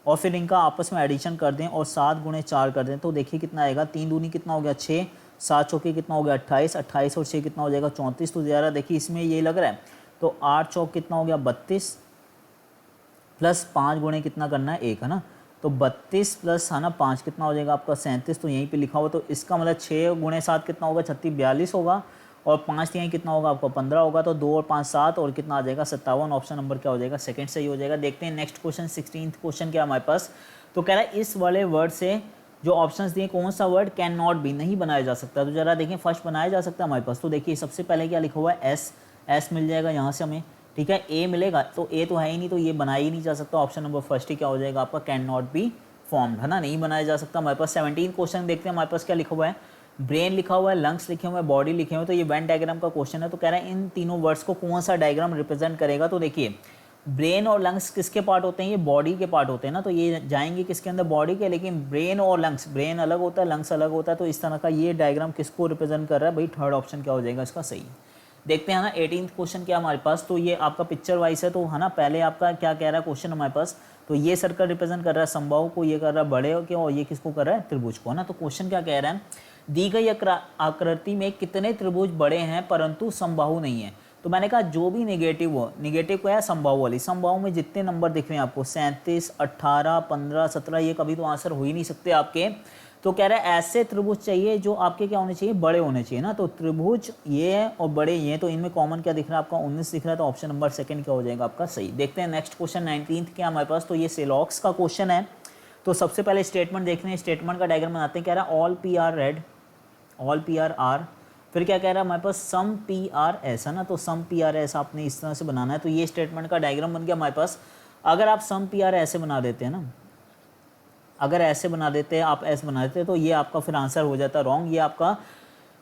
Speaker 1: और फिर इनका आपस में एडिशन कर दें और 7 गुणे 4 कर दें, तो देखिए कितना आएगा। 3 दूनी कितना हो गया 6, 7 चौके कितना हो गया 28, 28 और 6 कितना हो जाएगा 34। तो ज़रा देखिए इसमें ये लग रहा है। तो 8 चौक कितना हो गया 32 प्लस 5 गुणे कितना करना है 1, है ना। तो 32 प्लस है ना 5 कितना हो जाएगा आपका 37। तो यहीं पे लिखा हुआ। तो इसका मतलब 6 गुणे 7 कितना होगा 36, 42 होगा और 5 यहीं कितना होगा आपका 15 होगा। तो 2 और 5 7 और कितना आ जाएगा 57। ऑप्शन नंबर क्या हो जाएगा, सेकंड सही हो जाएगा। देखते हैं नेक्स्ट क्वेश्चन 16th क्वेश्चन क्या हमारे पास। तो कह रहा है इस वाले वर्ड से जो ऑप्शंस दिए कौन सा वर्ड कैन नॉट बी, नहीं बनाया जा सकता। तो जरा देखें फर्स्ट बनाया जा सकता है हमारे पास। तो देखिए सबसे पहले क्या लिखा हुआ है एस मिल जाएगा यहाँ से हमें, ठीक है। ए मिलेगा तो ए तो है ही नहीं, तो ये बनाया ही नहीं जा सकता। ऑप्शन नंबर फर्स्ट ही क्या हो जाएगा आपका, कैन नॉट बी फॉर्म्ड, है ना, नहीं बनाया जा सकता हमारे पास। 17 क्वेश्चन देखते हैं हमारे पास क्या लिखा हुआ है। ब्रेन लिखा हुआ है, लंग्स लिखे हुए हैं, बॉडी लिखे हुए हैं। तो ये वेन डायग्राम का क्वेश्चन है। तो कह रहा है इन तीनों वर्ड्स को कौन सा डायग्राम रिप्रेजेंट करेगा। तो देखिए ब्रेन और लंग्स किसके पार्ट होते हैं, ये बॉडी के पार्ट होते हैं ना। तो ये जाएंगे किसके अंदर, बॉडी के। लेकिन ब्रेन और लंग्स, ब्रेन अलग होता है लंग्स अलग होता है। तो इस तरह का ये डायग्राम किसको रिप्रेजेंट कर रहा है भाई, थर्ड ऑप्शन क्या हो जाएगा इसका सही। देखते हैं ना 18th क्वेश्चन क्या हमारे पास। तो ये आपका पिक्चर वाइज है। तो है ना पहले आपका क्या कह रहा है क्वेश्चन हमारे पास। तो ये सर्कल रिप्रेजेंट कर रहा है समबाहु को, ये कर रहा है बड़े के, और ये किसको कर रहा है त्रिभुज को, है ना। तो क्वेश्चन क्या कह रहा है, दी गई आकृति में कितने त्रिभुज बड़े हैं परंतु समबाहु नहीं है। तो मैंने कहा जो भी नेगेटिव हो, नेगेटिव क्या है समबाहु वाली, समबाहु में जितने नंबर दिख रहे हैं आपको 37, 18, 15, 17, ये कभी तो आंसर हो ही नहीं सकते आपके। तो कह रहा है ऐसे त्रिभुज चाहिए जो आपके क्या होने चाहिए, बड़े होने चाहिए ना। तो त्रिभुज ये है और बड़े ये हैं। तो इनमें कॉमन क्या दिख रहा है आपका 19 दिख रहा है। तो ऑप्शन नंबर सेकंड क्या हो जाएगा आपका सही। देखते हैं नेक्स्ट क्वेश्चन 19th क्या हमारे पास। तो ये सेलॉक्स का क्वेश्चन है। तो सबसे पहले स्टेटमेंट देख रहे हैं, स्टेटमेंट का डायग्राम बनाते हैं। कह रहा है all P R red, all P R R, फिर क्या कह रहा है हमारे पास सम पी आर एस, है ना। तो सम पी आर एस आपने इस तरह से बनाना है। तो ये स्टेटमेंट का डायग्राम बन गया हमारे पास। अगर आप सम पी आर ऐसे बना देते हैं ना, अगर ऐसे बना देते हैं आप ऐसे बना देते हैं, तो ये आपका फिर आंसर हो जाता है रॉन्ग। ये आपका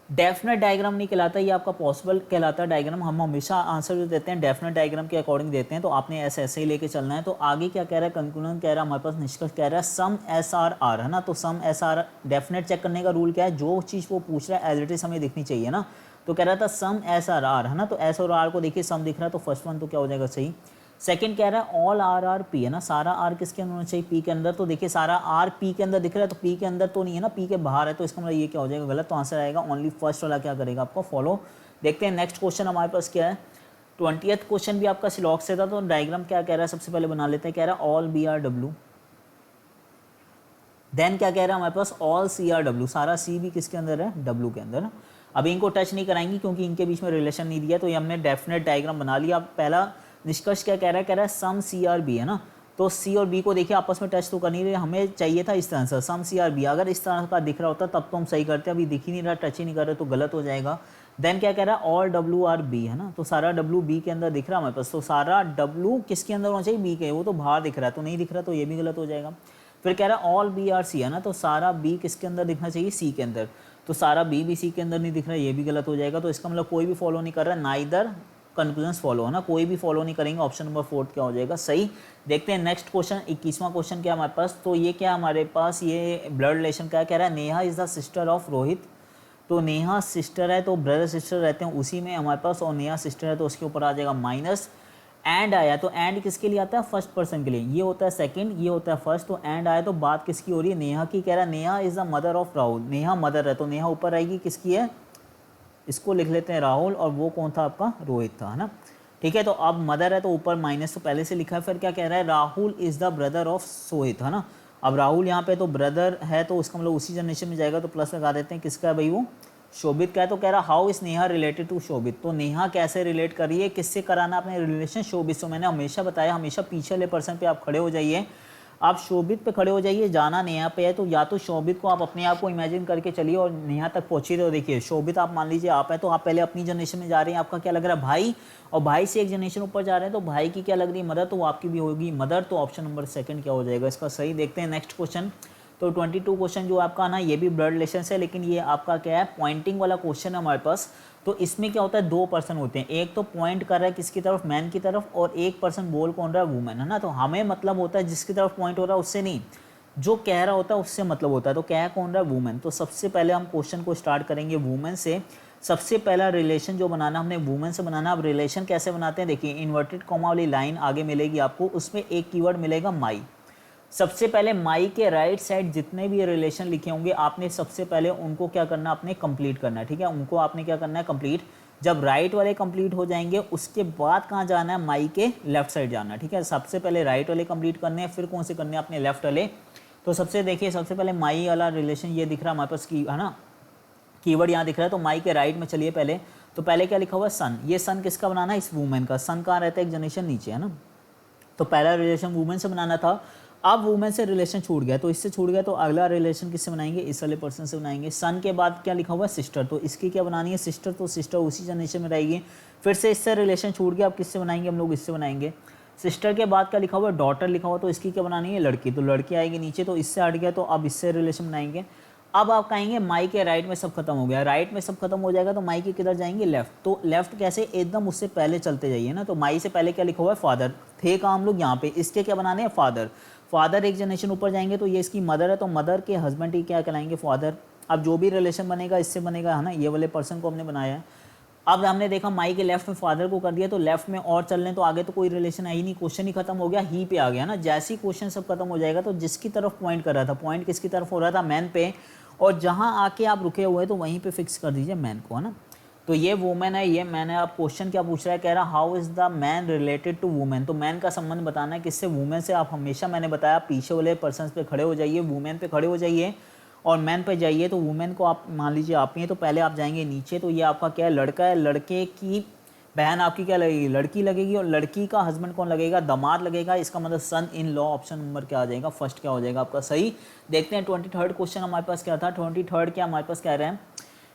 Speaker 1: डेफिनेट डायग्राम नहीं कहलाता, ये आपका पॉसिबल कहलाता है डायग्राम। हम हमेशा आंसर जो देते हैं डेफिनेट डायग्राम के अकॉर्डिंग देते हैं। तो आपने ऐसे ही लेके चलना है। तो आगे क्या कह रहा है, कंक्लूजन कह रहा है हमारे पास, निष्कर्ष कह रहा है सम एस आर आर, है ना। तो सम एस आर, डेफिनेट चेक करने का रूल क्या है, जो चीज़ वो पूछ रहा है एज इट इज हमें दिखनी चाहिए ना। तो कह रहा था सम एस आर आर, है ना। तो एस और आर को देखिए सम दिख रहा है, तो फर्स्ट वन तो क्या हो जाएगा सही। सेकंड कह रहा है ऑल आर आर पी, है ना, सारा आर किसके अंदर होना चाहिए, पी के अंदर। तो देखिए सारा आर पी के अंदर दिख रहा है, तो पी के अंदर तो नहीं है ना, पी के बाहर है। तो इसका मतलब ये क्या हो जाएगा गलत। तो आंसर आएगा ओनली फर्स्ट वाला क्या करेगा आपको फॉलो। देखते हैं नेक्स्ट क्वेश्चन हमारे पास क्या है। 20th क्वेश्चन भी आपका सिलॉक से था। तो डायग्राम क्या कह रहा है सबसे पहले बना लेते हैं। कह रहा है all B R W, then क्या कह रहा है हमारे पास ऑल सी आर डब्ल्यू, सारा सी भी किसके अंदर है, डब्ल्यू के अंदर। अभी इनको टच नहीं कराएंगे क्योंकि इनके बीच में रिलेशन नहीं दिया। तो ये हमने डेफिनेट डायग्राम बना लिया। अब पहला निष्कर्ष क्या कह रहा है सम सी आर बी, है ना। तो सी और बी को देखिए आपस में टच तो कर नहीं रहे, हमें चाहिए था इस तरह से सम सी आर बी। अगर इस तरह का दिख रहा होता तब तो हम सही करते, अभी दिख ही नहीं रहा, टच ही नहीं कर रहे, तो गलत हो जाएगा। देन क्या कह रहा है ऑल डब्ल्यू आर बी, है ना। तो सारा डब्ल्यू बी के अंदर दिख रहा है हमारे पास। तो सारा डब्ल्यू किसके अंदर होना चाहिए, बी के, वो तो बाहर दिख रहा है, तो नहीं दिख रहा, तो ये भी गलत हो जाएगा। फिर कह रहा है ऑल बी आर सी, है ना। तो सारा बी किसके अंदर दिखना चाहिए, सी के अंदर। तो सारा बी सी के अंदर नहीं दिख रहा है, ये भी गलत हो जाएगा। तो इसका मतलब कोई भी फॉलो नहीं कर रहा है, नाइदर कंक्लूजन्स फॉलो, है ना, कोई भी फॉलो नहीं करेंगे। ऑप्शन नंबर 4 क्या हो जाएगा सही। देखते हैं नेक्स्ट क्वेश्चन 21वां क्वेश्चन क्या हमारे पास। तो ये क्या हमारे पास, ये ब्लड रिलेशन क्या कह रहा है, Neha is the sister of Rohit. तो नेहा सिस्टर है, तो ब्रदर सिस्टर रहते हैं उसी में हमारे पास, और नेहा सिस्टर है तो उसके ऊपर आ जाएगा माइनस। एंड आया तो एंड किसके लिए आता है, फर्स्ट पर्सन के लिए, ये होता है सेकंड, ये होता है फर्स्ट। तो एंड आया तो बात किसकी हो रही है, नेहा की। कह रहा है Neha is the mother of Rahul, Neha mother है, तो नेहा ऊपर आएगी, किसकी है, इसको लिख लेते हैं राहुल, और वो कौन था आपका, रोहित था, है ना। ठीक है, तो अब मदर है तो ऊपर माइनस तो पहले से लिखा है। फिर क्या कह रहा है, Rahul is the brother of Sohit, है ना। अब राहुल यहाँ पे तो ब्रदर है, तो उसका मतलब उसी जनरेशन में जाएगा, तो प्लस लगा देते हैं, किसका है भाई, वो शोभित का है। तो कह रहा how is Neha related to Shobhit. तो नेहा कैसे रिलेट कर रही है, किससे कराना अपने रिलेशन, शोभित से। मैंने हमेशा बताया, हमेशा पीछे वाले पर्सन पे आप खड़े हो जाइए। आप शोभित पे खड़े हो जाइए, जाना नेहा पे है तो या तो शोभित को आप अपने आप को इमेजिन करके चलिए और नेहा तक पहुंचिए। तो देखिए शोभित आप मान लीजिए आप हैं, तो आप पहले अपनी जनरेशन में जा रहे हैं, आपका क्या लग रहा है भाई, और भाई से एक जनरेशन ऊपर जा रहे हैं तो भाई की क्या लग रही है मदर, तो वो आपकी भी होगी मदर। तो ऑप्शन नंबर सेकंड क्या हो जाएगा इसका सही। देखते हैं नेक्स्ट क्वेश्चन। तो 22 क्वेश्चन जो आपका ना ये भी ब्लड रिलेशन है, लेकिन ये आपका क्या है पॉइंटिंग वाला क्वेश्चन है हमारे पास। तो इसमें क्या होता है, दो पर्सन होते हैं, एक तो पॉइंट कर रहा है किसकी तरफ, मैन की तरफ, और एक पर्सन बोल कौन रहा है, वुमेन, है ना। तो हमें मतलब होता है जिसकी तरफ पॉइंट हो रहा है उससे नहीं, जो कह रहा होता है उससे मतलब होता है। तो कह कौन रहा है, वुमेन। तो सबसे पहले हम क्वेश्चन को स्टार्ट करेंगे वुमेन से। सबसे पहला रिलेशन जो बनाना हमने वुमेन से बनाना। अब रिलेशन कैसे बनाते हैं, देखिए इन्वर्टेड कॉमा वाली लाइन आगे मिलेगी आपको, उसमें एक कीवर्ड मिलेगा माई। सबसे पहले माई के राइट साइड जितने भी रिलेशन लिखे होंगे आपने सबसे पहले उनको क्या करना, आपने कंप्लीट करना है, ठीक है। उनको आपने क्या करना है, कंप्लीट। जब राइट वाले कंप्लीट हो जाएंगे उसके बाद कहाँ जाना है, माई के लेफ्ट साइड जाना है, ठीक है। सबसे पहले राइट वाले कंप्लीट करने हैं, फिर कौन से करने हैं, अपने लेफ्ट वाले। तो सबसे देखिए सबसे पहले माई वाला रिलेशन ये दिख रहा है हमारे पास की, है ना, कीवर्ड यहाँ दिख रहा है। तो माई के राइट में चलिए पहले, तो पहले क्या लिखा हुआ है, सन। ये सन किसका बनाना है, इस वुमेन का। सन कहाँ रहता है, एक जनरेशन नीचे, है ना। तो पहला रिलेशन वुमेन से बनाना था। अब वुमेन से रिलेशन छूट गया, तो इससे छूट गया, तो अगला रिलेशन किससे बनाएंगे, इस वाले पर्सन से बनाएंगे। सन के बाद क्या लिखा हुआ है, सिस्टर। तो इसकी क्या बनानी है, सिस्टर। तो सिस्टर उसी जनरेशन में रहेगी। फिर से इससे रिलेशन छूट गया, अब किससे बनाएंगे हम लोग, इससे बनाएंगे। सिस्टर के बाद क्या लिखा हुआ है, डॉटर लिखा हुआ, तो इसकी क्या बनानी है, लड़की। तो लड़की आएगी नीचे, तो इससे हट गया, तो अब इससे रिलेशन बनाएंगे। अब आप कहेंगे माई के राइट में सब खत्म हो गया, राइट में सब खत्म हो जाएगा तो माई के किधर जाएंगे, लेफ्ट। तो लेफ्ट कैसे, एकदम उससे पहले चलते जाइए ना। तो माई से पहले क्या लिखा हुआ है, फादर। थे कहाँ हम लोग, यहाँ पे। इसके क्या बनाने हैं, फादर। फादर एक जनरेशन ऊपर जाएंगे तो ये इसकी मदर है, तो मदर के हस्बैंड ही क्या कहलाएंगे, फादर। अब जो भी रिलेशन बनेगा इससे बनेगा, है ना, ये वाले पर्सन को हमने बनाया है। अब हमने देखा माई के लेफ्ट में फादर को कर दिया, तो लेफ्ट में और चल रहे तो आगे तो कोई रिलेशन है ही नहीं, क्वेश्चन ही खत्म हो गया, ही पे आ गया ना। जैसे ही क्वेश्चन सब खत्म हो जाएगा तो जिसकी तरफ पॉइंट कर रहा था, पॉइंट किसकी तरफ हो रहा था, मैन पे, और जहां आके आप रुके हुए हैं तो वहीं पे फिक्स कर दीजिए मैन को, है ना। तो ये वुमेन है, ये मैन है। अब क्वेश्चन क्या पूछ रहा है, कह रहा how is the man related to women. तो मैन का संबंध बताना है किससे, वुमेन से। आप हमेशा, मैंने बताया, पीछे वाले पर्सन पे खड़े हो जाइए, वुमेन पे खड़े हो जाइए और मैन पे जाइए। तो वुमेन को आप मान लीजिए आप ही हैं, तो पहले आप जाएंगे नीचे, तो ये आपका क्या है, लड़का है। लड़के की बहन आपकी क्या लगेगी, लड़की लगेगी, और लड़की का हस्बैंड कौन लगेगा, दामाद लगेगा। इसका मतलब सन इन लॉ। ऑप्शन नंबर क्या आ जाएगा, फर्स्ट क्या हो जाएगा आपका सही। देखते हैं 23rd क्वेश्चन हमारे पास क्या था। 23rd क्या हमारे पास कह रहे हैं,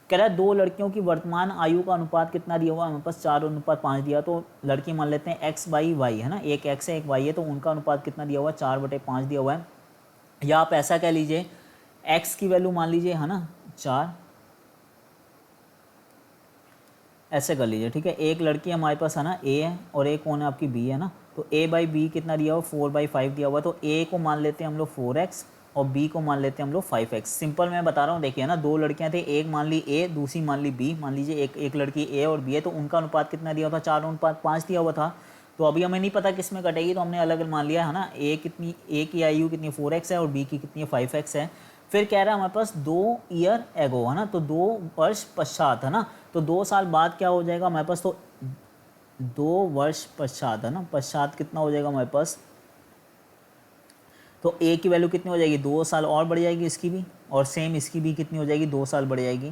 Speaker 1: कह रहा है दो लड़कियों की वर्तमान आयु का अनुपात कितना दिया हुआ है, हमारे पास 4:5 दिया। तो लड़की मान लेते हैं x/y, है ना, एक x है एक y है, तो उनका अनुपात कितना दिया हुआ है, 4/5 दिया हुआ है। या आप ऐसा कह लीजिए, x की वैल्यू मान लीजिए, है ना, 4, ऐसे कर लीजिए, ठीक है। एक लड़की हमारे पास है ना a है, और एक कौन है आपकी b है ना। तो a/b कितना दिया हुआ, 4/5 दिया हुआ। तो a को मान लेते हैं हम लोग 4x और b को मान लेते हैं हम लोग 5x। सिंपल मैं बता रहा हूँ, देखिए ना, दो लड़कियां थी, एक मान ली a, दूसरी मान ली b। मान लीजिए एक लड़की a और b है, तो उनका अनुपात कितना दिया हुआ था, 4:5 दिया हुआ था। तो अभी हमें नहीं पता किस में कटेगी, तो हमने अलग अलग मान लिया, है ना। a की आयु कितनी 4x है और b की कितनी 5x है। फिर कह रहा है हमारे पास 2 ईयर एगो, है ना, तो 2 वर्ष पश्चात, है ना। तो 2 साल बाद क्या हो जाएगा हमारे पास, तो 2 वर्ष पश्चात, है ना, पश्चात कितना हो जाएगा हमारे पास। तो a की वैल्यू कितनी हो जाएगी, 2 साल और बढ़ जाएगी इसकी भी, और सेम इसकी भी कितनी हो जाएगी, 2 साल बढ़ जाएगी।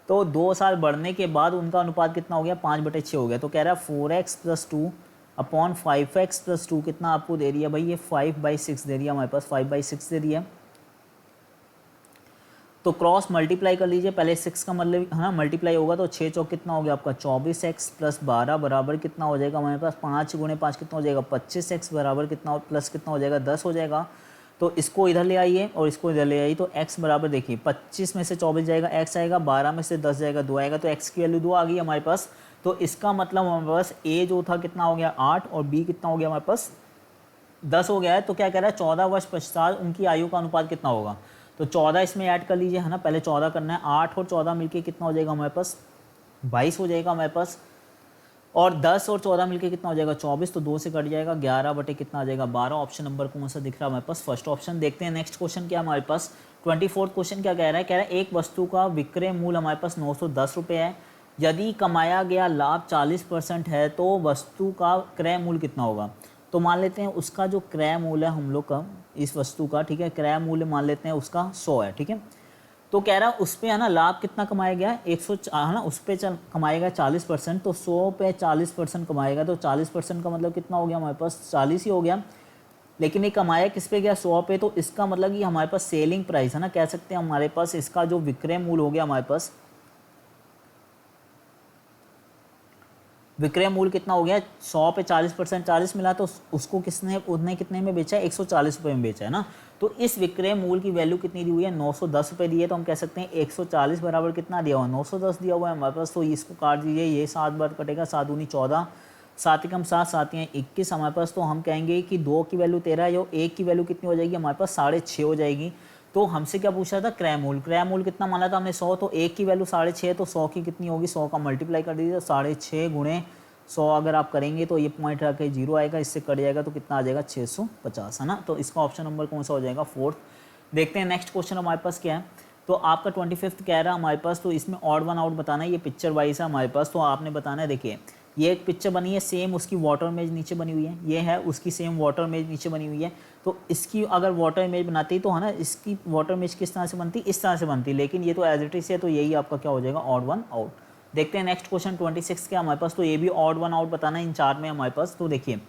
Speaker 1: तो 2 साल बढ़ने के बाद उनका अनुपात कितना हो गया, 5/6 हो गया। तो कह रहा है 4x + 2 अपॉन 5x + 2 कितना आपको दे रही है भाई, ये 5/6 दे रही है हमारे पास, 5/6 दे रही है। तो क्रॉस मल्टीप्लाई कर लीजिए, पहले 6 का मतलब, है ना, मल्टीप्लाई होगा तो 6 चौक कितना हो गया आपका 24x + 12 बराबर कितना हो जाएगा हमारे पास, 5 × 5 कितना हो जाएगा 25x बराबर कितना प्लस कितना हो जाएगा 10 हो जाएगा। तो इसको इधर ले आइए और इसको इधर ले आइए, तो x बराबर देखिए 25 में से 24 जाएगा, x आएगा, 12 में से 10 जाएगा, 2 आएगा, तो x की वैल्यू 2 आ गई हमारे पास। तो इसका मतलब हमारे पास a जो था कितना हो गया 8 और b कितना हो गया हमारे पास 10 हो गया है। तो क्या कह रहा है 14 वर्ष पश्चात उनकी आयु का अनुपात कितना होगा। तो 14 इसमें ऐड कर लीजिए, है ना, पहले 14 करना है, 8 और 14 मिलके कितना हो जाएगा हमारे पास 22 हो जाएगा हमारे पास, और 10 और 14 मिलके कितना हो जाएगा 24, तो 2 से कट जाएगा, 11 बटे कितना आ जाएगा 12। ऑप्शन नंबर कौन सा दिख रहा है हमारे पास, फर्स्ट ऑप्शन। देखते हैं नेक्स्ट क्वेश्चन क्या हमारे पास। 24th क्वेश्चन क्या कह रहा है, कह रहा है एक वस्तु का विक्रय मूल्य हमारे पास 910 रुपये है, यदि कमाया गया लाभ 40% है तो वस्तु का क्रय मूल्य कितना होगा। तो मान लेते हैं उसका जो क्रय मूल्य है हम लोग का इस वस्तु का, ठीक है, क्रय मूल्य मान लेते हैं उसका 100 है, ठीक है। तो कह रहा है उस पे, है ना, लाभ कितना कमाया गया 100, है ना, उस पे कमाएगा 40%, तो 100 पे 40% कमाएगा, तो 40% का मतलब कितना हो गया हमारे पास 40 ही हो गया। लेकिन ये कमाया किस पे गया, 100 पे। तो इसका मतलब कि हमारे पास सेलिंग प्राइस है ना, कह सकते हैं हमारे पास इसका जो विक्रय मूल्य हो गया हमारे पास, विक्रय मूल्य कितना हो गया, 100 पे 40%, 40 मिला तो उसको किसने उतने कितने में बेचा है, 140 रुपये में बेचा है ना। तो इस विक्रय मूल्य की वैल्यू कितनी दी हुई है, 910 रुपये दी है। तो हम कह सकते हैं 140 बराबर कितना दिया हुआ है, 910 दिया हुआ है हमारे पास। तो इसको काट दीजिए, ये 7 बार कटेगा, 7 दूनी 14, 7 एकम 7, 7 या 21 हमारे पास। तो हम कहेंगे कि 2 की वैल्यू 13 है, और 1 की वैल्यू कितनी हो जाएगी हमारे पास, 6.5 हो जाएगी। तो हमसे क्या पूछा था, क्रय मूल्य, क्रय मूल्य कितना माना था हमने 100, तो 1 की वैल्यू 6.5, तो 100 की कितनी होगी, 100 का मल्टीप्लाई कर दीजिए, 6.5 गुणे 100 अगर आप करेंगे तो ये पॉइंट रख के 0 आएगा, इससे कट जाएगा तो कितना आ जाएगा, 650 है ना। तो इसका ऑप्शन नंबर कौन सा हो जाएगा, 4th। देखते हैं नेक्स्ट क्वेश्चन हमारे पास क्या है। तो आपका 25th कह रहा है हमारे पास, तो इसमें ऑड वन आउट बताना है, ये पिक्चर वाइज है हमारे पास। तो आपने बताना है, देखिए ये एक पिक्चर बनी है, सेम उसकी वाटर इमेज नीचे बनी हुई है, ये है उसकी सेम वाटर इमेज नीचे बनी हुई है। तो इसकी अगर वाटर इमेज बनाती तो है ना, इसकी वाटर इमेज किस तरह से बनती, इस तरह से बनती, लेकिन ये तो एज इट इज है, तो यही आपका क्या हो जाएगा, ऑड वन आउट। देखते हैं नेक्स्ट क्वेश्चन 26 क्या हमारे पास। तो ये भी ऑड वन आउट बताना है इन चार में हमारे पास। तो देखिए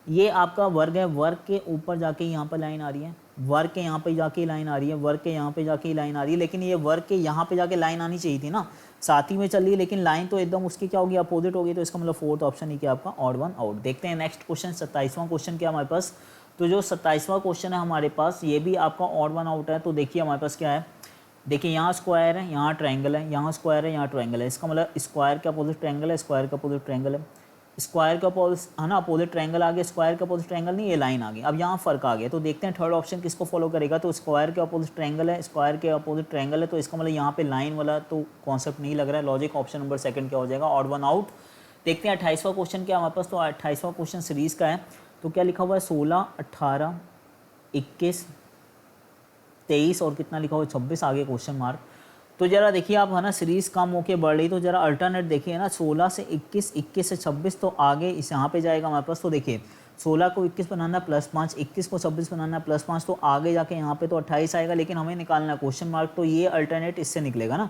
Speaker 1: ये आपका वर्ग है, वर्ग के ऊपर जाके यहाँ पर लाइन आ रही है, वर्ग के यहाँ पे जाके लाइन आ रही है, वर्ग के यहाँ पे जाके लाइन आ रही है, लेकिन ये वर्ग के यहाँ पे जाके लाइन आनी चाहिए थी ना, साथ ही में चल रही है, लेकिन लाइन तो एकदम उसकी क्या होगी, अपोजिट होगी। तो इसका मतलब 4th ऑप्शन ही क्या आपका, ऑड वन आउट। देखते हैं नेक्स्ट क्वेश्चन 27वां क्वेश्चन क्या हमारे पास। तो जो 27वां क्वेश्चन है हमारे पास, ये भी आपका ऑड वन आउट है। तो देखिए हमारे पास क्या है, देखिए यहाँ स्क्वायर है, यहाँ ट्रायंगल है, यहाँ स्क्वायर है, यहाँ ट्रायंगल है। इसका मतलब स्क्वायर का अपोजिट ट्रायंगल है, स्क्वायर का अपोजिट ट्रायंगल है, स्क्वायर का अपोजिट है ना, अपोजिट ट्रायंगल आ गया, स्क्वायर का अपोजिट ट्रायंगल नहीं, ये लाइन आ गई। अब यहाँ फर्क आ गया। तो देखते हैं थर्ड ऑप्शन किसको फॉलो करेगा। तो स्क्वायर के अपोजिट ट्रायंगल है, स्क्वायर के अपोजिट ट्रायंगल है, तो इसका मतलब यहाँ पे लाइन वाला तो कॉन्सेप्ट नहीं लग रहा है। लॉजिक ऑप्शन नंबर 2 क्या हो जाएगा, ऑड वन आउट। देखते हैं 28वां क्वेश्चन क्या हमारे पास। तो 28वां क्वेश्चन सीरीज का है। तो क्या लिखा हुआ है, 16, 18, 21, 23 और कितना लिखा हुआ है, 26 आगे क्वेश्चन मार्क। तो जरा देखिए आप है ना, सीरीज कम होके बढ़ रही, तो जरा अल्टरनेट देखिए ना, 16 से 21, 21 से 26, तो आगे इस यहाँ पे जाएगा हमारे पास। तो देखिए 16 को 21 बनाना +5, 21 को 26 बनाना +5, तो आगे जाके यहाँ पे तो 28 आएगा, लेकिन हमें निकालना है क्वेश्चन मार्क। तो ये अल्टरनेट इससे निकलेगा ना,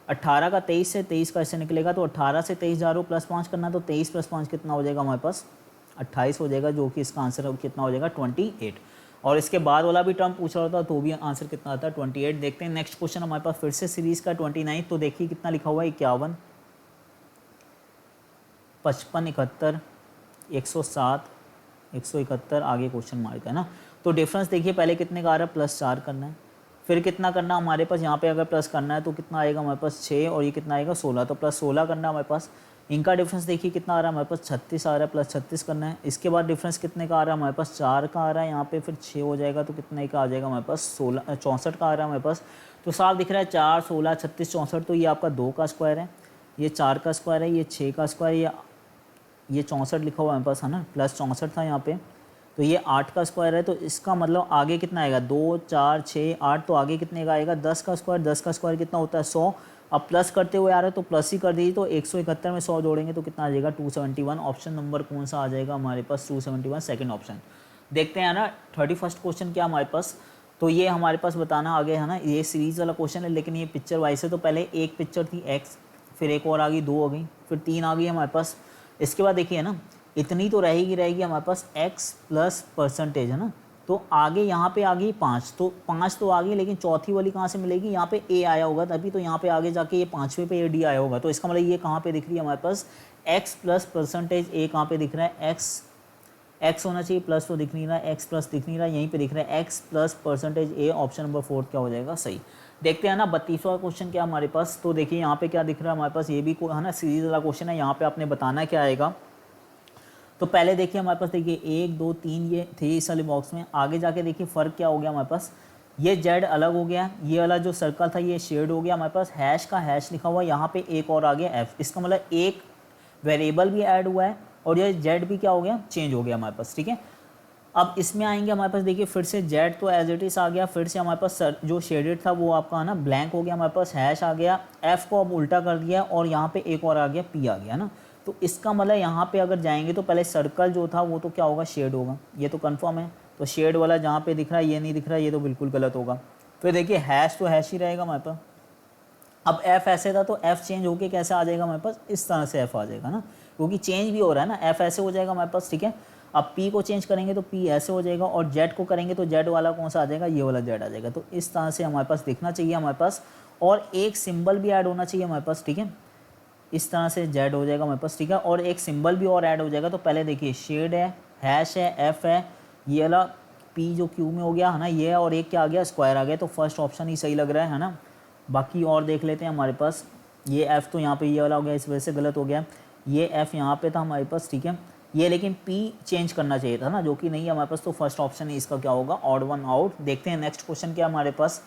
Speaker 1: 18 का 23 से, 23 का इससे निकलेगा। तो 18 से 23 जा रहे हो, +5 करना, तो 23 + 5 कितना हो जाएगा हमारे पास, 28 हो जाएगा, जो कि इसका आंसर कितना हो जाएगा, 28। और इसके बाद वाला भी टर्म पूछ रहा होता तो भी आंसर कितना आता है, 28। देखते हैं नेक्स्ट क्वेश्चन हमारे पास फिर से सीरीज का 29। तो देखिए कितना लिखा हुआ है, 51, 55, 71, 107, 171 आगे क्वेश्चन मार्क है ना। तो डिफरेंस देखिए पहले कितने का आ रहा है, +4 करना है, फिर कितना करना हमारे पास, यहाँ पे अगर प्लस करना है तो कितना आएगा हमारे पास 6, और ये कितना आएगा 16, तो +16 करना है हमारे पास। इनका डिफरेंस देखिए कितना आ रहा है हमारे पास, 36 आ रहा है, +36 करना है। इसके बाद डिफरेंस कितने का आ रहा है हमारे पास, 4 का आ रहा है, यहाँ पे फिर 6 हो जाएगा, तो कितने का आ जाएगा हमारे पास, 16, 64 का आ रहा है हमारे पास। तो साफ दिख रहा है 4, 16, 36, 64, तो ये आपका 2 का स्क्वायर है, ये 4 का स्क्वायर है, ये 6 का स्क्वायर, ये 64 लिखा हुआ है हमारे पास है ना, +64 था यहाँ पे, तो ये 8 का स्क्वायर है। तो इसका मतलब आगे कितना आएगा, 2, 4, 6, 8, तो आगे कितने का आएगा, 10 का स्क्वायर। 10 का स्क्वायर कितना होता है, 100। अब प्लस करते हुए आ रहा है तो प्लस ही कर दीजिए, तो 171 में 100 जोड़ेंगे तो कितना आ जाएगा, 271। ऑप्शन नंबर कौन सा आ जाएगा हमारे पास, 271, सेकंड ऑप्शन। देखते हैं ना 31st क्वेश्चन क्या हमारे पास। तो ये हमारे पास बताना आगे है ना, ये सीरीज वाला क्वेश्चन है, लेकिन ये पिक्चर वाइज है। तो पहले एक पिक्चर थी x, फिर एक और आ गई, 2 हो गई, फिर 3 आ गई हमारे पास। इसके बाद देखिए ना, इतनी तो रहेगी हमारे पास x प्लस परसेंटेज है ना, तो आगे यहाँ पे आ गई 5, तो 5 तो आ गई, लेकिन चौथी वाली कहाँ से मिलेगी, यहाँ पे a आया होगा तभी, तो यहाँ पे आगे जाके ये 5वें पे d आया होगा। तो इसका मतलब ये कहाँ पे दिख रही है हमारे पास, x प्लस परसेंटेज a कहाँ पे दिख रहा है, x होना चाहिए, प्लस तो दिख नहीं रहा, x प्लस दिख नहीं रहा, यहीं पे दिख रहा है x plus percentage a। Option number 4 क्या हो जाएगा, सही। देखते हैं ना 32वां क्वेश्चन क्या हमारे पास। तो देखिए यहाँ पे क्या दिख रहा है हमारे पास, ये भी है ना सीरीज वाला क्वेश्चन है, यहाँ पे आपने बताना क्या आएगा। तो पहले देखिए हमारे पास, देखिए 1, 2, 3 ये थे इस वाले बॉक्स में, आगे जाके देखिए फ़र्क क्या हो गया हमारे पास, ये जेड अलग हो गया, ये वाला जो सर्कल था ये शेड हो गया हमारे पास, हैश का हैश लिखा हुआ, यहाँ पे एक और आ गया एफ। इसका मतलब एक वेरिएबल भी ऐड हुआ है, और ये जेड भी क्या हो गया, चेंज हो गया हमारे पास, ठीक है। अब इसमें आएंगे हमारे पास, देखिए फिर से जेड तो एज इट इज आ गया, फिर से हमारे पास जो शेडेड था वो आपका है ना ब्लैंक हो गया हमारे पास, हैश आ गया, एफ को अब उल्टा कर दिया, और यहाँ पे एक और आ गया, पी आ गया ना। तो इसका मतलब यहाँ पे अगर जाएंगे तो पहले सर्कल जो था वो तो क्या होगा, शेड होगा, ये तो कंफर्म है। तो शेड वाला जहाँ पे दिख रहा है ये नहीं दिख रहा है, ये तो बिल्कुल गलत होगा। फिर देखिए हैश तो हैश ही रहेगा हमारे पास। अब एफ ऐसे था तो एफ चेंज होके कैसे आ जाएगा हमारे पास, इस तरह से एफ आ जाएगा ना, क्योंकि चेंज भी हो रहा है ना, एफ ऐसे हो जाएगा हमारे पास, ठीक है। अब P को चेंज करेंगे तो P ऐसे हो जाएगा, और Z को करेंगे तो Z वाला कौन सा आ जाएगा, ये वाला Z आ जाएगा। तो इस तरह से हमारे पास दिखना चाहिए हमारे पास, और एक सिंबल भी ऐड होना चाहिए हमारे पास, ठीक है। इस तरह से Z हो जाएगा हमारे पास, ठीक है, और एक सिंबल भी और ऐड हो जाएगा। तो पहले देखिए शेड है, हैश है, F है, ये वाला P जो Q में हो गया है ना ये, और एक क्या आ गया, स्क्वायर आ गया। तो फर्स्ट ऑप्शन ही सही लग रहा है ना। बाकी और देख लेते हैं हमारे पास, ये F तो यहाँ पे ये वाला हो गया, इस वजह से गलत हो गया। ये F यहाँ पे था हमारे पास, ठीक है, ये लेकिन P चेंज करना चाहिए था ना, जो कि नहीं है हमारे पास। तो फर्स्ट ऑप्शन है इसका क्या होगा, ऑड वन आउट। देखते हैं नेक्स्ट क्वेश्चन क्या हमारे पास।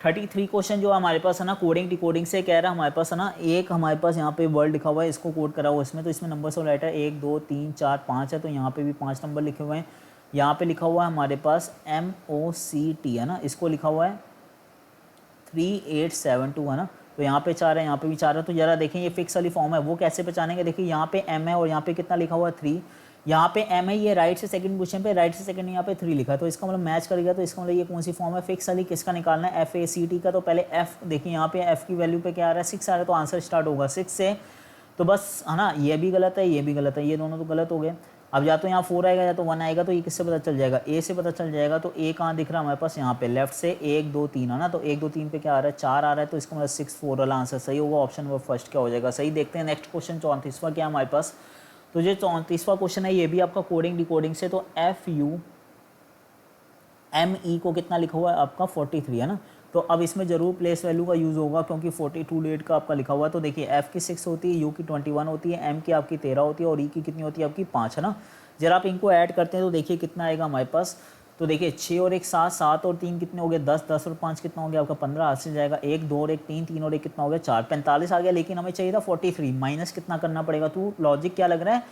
Speaker 1: 33 क्वेश्चन जो हमारे पास है ना, कोडिंग डिकोडिंग से कह रहा है हमारे पास है ना। एक हमारे पास यहाँ पे वर्ड लिखा हुआ है, इसको कोड करा हुआ है इसमें। तो इसमें नंबर्स ऑफ लेटर 1 2 3 4 5 है, तो यहाँ पे भी 5 नंबर लिखे हुए हैं। यहाँ पे लिखा हुआ है हमारे पास MOCT है ना, इसको लिखा हुआ है 3872 है ना। तो यहाँ पे 4 है, यहाँ पे भी 4 है। तो जरा देखें ये फिक्स वाली फॉर्म है, वो कैसे पहचानेंगे। देखिए यहाँ पे M है और यहाँ पे कितना लिखा हुआ है 3, यहाँ पे M है, ये राइट से सेकंड क्वेश्चन पे राइट से सेकंड यहाँ पे 3 लिखा है। तो इसका मतलब मैच करेगा, तो इसका मतलब ये कौन सी फॉर्म है, फिक्स वाली। किसका निकालना है, FACT का। तो पहले F देखिए, यहाँ पे F की वैल्यू पे क्या आ रहा है, 6 आ रहा है, तो आंसर स्टार्ट होगा 6 से। तो बस है ना, ये भी गलत है, ये भी गलत है, ये दोनों तो गलत हो गए। अब या तो यहाँ 4 आएगा या तो 1 आएगा। तो ये किससे पता चल जाएगा, A से पता चल जाएगा। तो A कहाँ दिख रहा है हमारे पास, यहाँ पे लेफ्ट से 1 2 3 है ना। तो 1 2 3 पे क्या आ रहा है, 4 आ रहा है। तो इसका मतलब 6 4 वाला आंसर सही होगा, ऑप्शन नंबर फर्स्ट क्या हो जाएगा, सही। देखते हैं नेक्स्ट क्वेश्चन 34वां क्या है हमारे पास। तो जो 34वां क्वेश्चन है ये भी आपका कोडिंग डिकोडिंग से। तो FUME को कितना लिखा हुआ है आपका 43 है ना। तो अब इसमें जरूर प्लेस वैल्यू का यूज़ होगा, क्योंकि 42 डेट का आपका लिखा हुआ है। तो देखिए F की 6 होती है, U की 21 होती है, M की आपकी 13 होती है, और E की कितनी होती है आपकी 5 है ना। जरा आप इनको ऐड करते हैं तो देखिए कितना आएगा हमारे पास। तो देखिए 6 और 1 7, 7 और 3 कितने हो गए 10, 10 और 5 कितना हो गया आपका 15, हाथ से जाएगा 1 2 और 1 3, 3 और 1 कितना हो गया 4, 45 आ गया। लेकिन हमें चाहिए था 43, माइनस कितना करना पड़ेगा। तो लॉजिक क्या लग रहा है,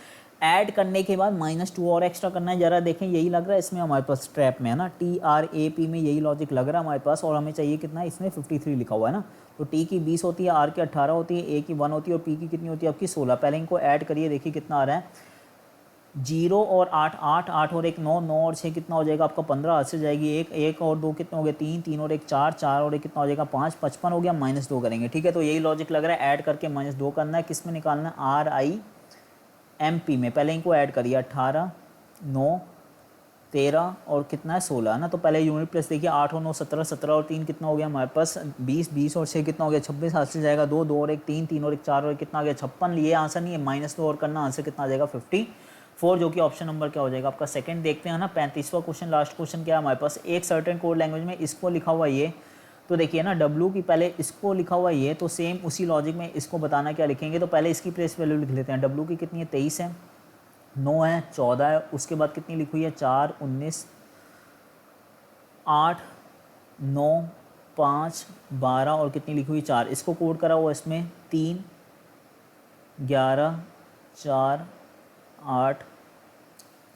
Speaker 1: ऐड करने के बाद -2 और एक्स्ट्रा करना है। जरा देखें यही लग रहा है इसमें हमारे पास, ट्रैप में है ना, TRAP में यही लॉजिक लग रहा है हमारे पास। और हमें चाहिए कितना, इसमें 53 लिखा हुआ है ना। तो T की 20 होती है, R की 18 होती है, A की 1 होती है, और P की कितनी होती है आपकी 16। पहले इनको ऐड करिए, देखिए कितना आ रहा है, 0 और 8 8 8 और 1 9 9 और 6 कितना हो जाएगा आपका 15, हाथ से जाएगी 1 1 और 2 कितना हो गया 3 3 और 1 4 4 और 1 कितना हो जाएगा 5 55 हो गया, -2 करेंगे, ठीक है। तो यही लॉजिक लग रहा है, ऐड करके -2 करना है। किस में निकालना है, RIMP में। पहले इनको ऐड करिए, 18 9 13 और कितना है 16 है ना। तो पहले यूनिट प्लस देखिए, 8 और 9 17, 17 और 3 कितना हो गया हमारे पास 20, 20 और 6 कितना हो गया 26, हाथ से जाएगा 2 2 और 1 3 3 और 1 4 और 1 कितना आ गया 56। ये आंसर नहीं है, -2 और करना, आंसर कितना आ जाएगा 54, जो कि ऑप्शन नंबर क्या हो जाएगा आपका सेकंड। देखते हैं ना 35वां क्वेश्चन, लास्ट क्वेश्चन क्या है हमारे पास। एक सर्टेन कोड लैंग्वेज में इसको लिखा हुआ ये, तो देखिए ना W की पहले इसको लिखा हुआ ये, तो सेम उसी लॉजिक में इसको बताना क्या लिखेंगे। तो पहले इसकी प्लेस वैल्यू लिख लेते हैं। W की कितनी है 23 है, 9 है, 14 है, उसके बाद कितनी लिखी हुई है 4 19 8 9 5 12 और कितनी लिखी हुई 4। इसको कोड करा हुआ इसमें 3 11 4 8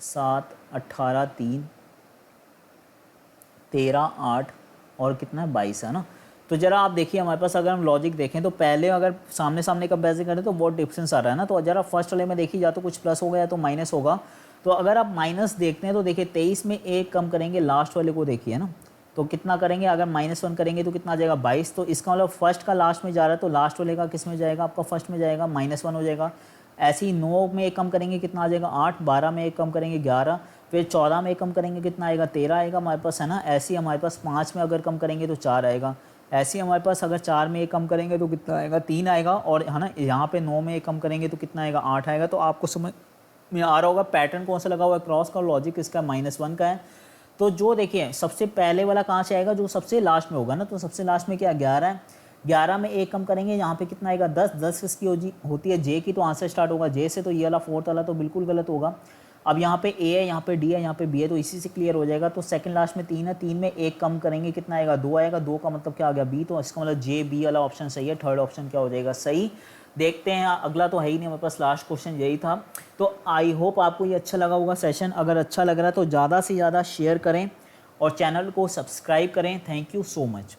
Speaker 1: 7 18 3 13 8 और कितना है 22 है ना। तो जरा आप देखिए हमारे पास, अगर हम लॉजिक देखें तो पहले अगर सामने सामने कंपेरिजन करें तो बहुत डिफरेंस आ रहा है ना। तो जरा फर्स्ट वाले में देखिए, या तो कुछ प्लस होगा या तो माइनस होगा। तो अगर आप माइनस देखते हैं तो देखिए 23 में 1 कम करेंगे, लास्ट वाले को देखिए ना, तो कितना करेंगे, अगर -1 करेंगे तो कितना आ जाएगा 22। तो इसका मतलब फर्स्ट का लास्ट में जा रहा है, तो लास्ट वाले का किस में जाएगा आपका फर्स्ट में जाएगा, -1 हो जाएगा। ऐसे ही 9 में 1 कम करेंगे कितना आ जाएगा 8, 12 में 1 कम करेंगे 11, फिर 14 में 1 कम करेंगे कितना आएगा 13 आएगा हमारे पास है ना। ऐसे ही हमारे पास 5 में अगर कम करेंगे तो 4 आएगा। ऐसे ही हमारे पास अगर 4 में 1 कम करेंगे तो कितना आएगा 3 आएगा। और है ना, यहाँ पे 9 में 1 कम करेंगे तो कितना आएगा 8 आएगा। तो आपको समझ में आ रहा होगा पैटर्न कौन सा लगा हुआ है, क्रॉस का लॉजिक इसका -1 का है। तो जो देखिए सबसे पहले वाला कहाँ से आएगा, जो सबसे लास्ट में होगा ना। तो सबसे लास्ट में क्या 11 है, 11 में 1 कम करेंगे, यहाँ पे कितना आएगा 10, 10 किसकी होती है जे की। तो आंसर स्टार्ट होगा जे से। तो ये वाला फोर्थ वाला तो बिल्कुल गलत होगा। अब यहाँ पे ए है, यहाँ पे डी है, यहाँ पे बी है, तो इसी से क्लियर हो जाएगा। तो सेकंड लास्ट में 3 है, 3 में 1 कम करेंगे कितना आएगा 2 आएगा। 2 का मतलब क्या आ गया बी। तो इसका मतलब जे बी वाला ऑप्शन सही है। थर्ड ऑप्शन क्या हो जाएगा सही। देखते हैं, अगला तो है ही नहीं हमारे पास, लास्ट क्वेश्चन यही था। तो आई होप आपको ये अच्छा लगा होगा सेशन। अगर अच्छा लग रहा है तो ज़्यादा से ज़्यादा शेयर करें और चैनल को सब्सक्राइब करें। Thank you so much.